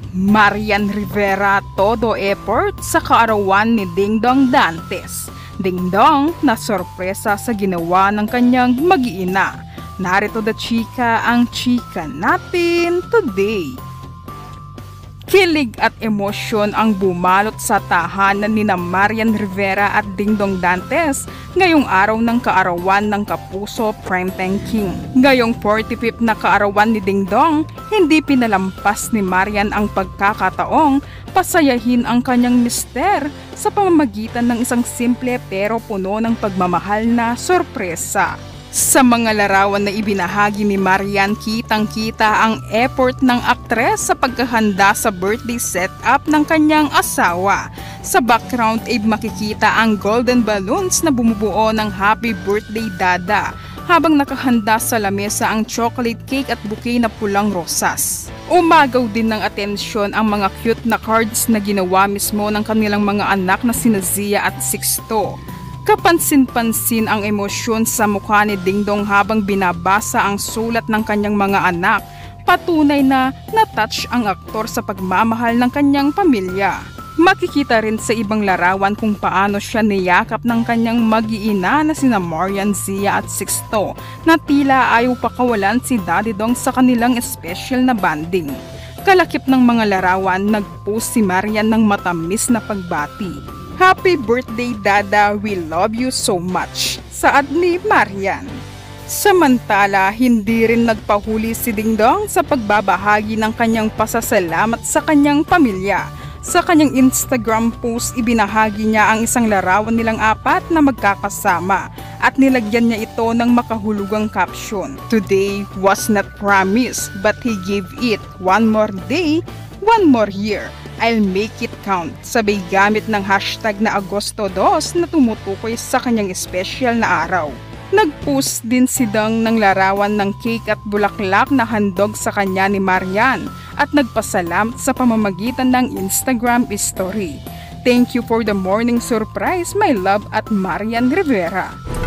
Marian Rivera todo effort sa kaarawan ni Dingdong Dantes. Dingdong na sorpresa sa ginawa ng kanyang mag-iina. Narito the chika ang chika natin today. Kilig at emosyon ang bumalot sa tahanan ni Marian Rivera at Dingdong Dantes ngayong araw ng kaarawan ng Kapuso Primetime King. Ngayong 45th na kaarawan ni Dingdong, hindi pinalampas ni Marian ang pagkakataong pasayahin ang kanyang mister sa pamamagitan ng isang simple pero puno ng pagmamahal na sorpresa. Sa mga larawan na ibinahagi ni Marian, kitang-kita ang effort ng aktres sa paghahanda sa birthday setup ng kanyang asawa. Sa background ay makikita ang golden balloons na bumubuo ng Happy Birthday Dada, habang nakahanda sa lamesa ang chocolate cake at bouquet na pulang rosas. Umagaw din ng atensyon ang mga cute na cards na ginawa mismo ng kanilang mga anak na sina Zia at Sixto. Kapansin-pansin ang emosyon sa mukha ni Dingdong habang binabasa ang sulat ng kanyang mga anak. Patunay na natouch ang aktor sa pagmamahal ng kanyang pamilya. Makikita rin sa ibang larawan kung paano siya niyakap ng kanyang mag-iina na sina Marian, Zia at Sixto na tila ayaw pakawalan si Daddy Dong sa kanilang special na banding. Kalakip ng mga larawan, nag-post si Marian ng matamis na pagbati. Happy birthday Dada, we love you so much, saad ni Marian. Samantala, hindi rin nagpahuli si Dingdong sa pagbabahagi ng kanyang pasasalamat sa kanyang pamilya. Sa kanyang Instagram post, ibinahagi niya ang isang larawan nilang apat na magkakasama at nilagyan niya ito ng makahulugang caption. Today was not promised, but he gave it one more day, one more year. I'll make it count. Sabay gamit ng hashtag na Agosto 2 na tumutukoy sa kanyang special na araw. Nag-post din si Dong ng larawan ng cake at bulaklak na handog sa kanya ni Marian at nagpasalamat sa pamamagitan ng Instagram story. Thank you for the morning surprise, my love at Marian Rivera.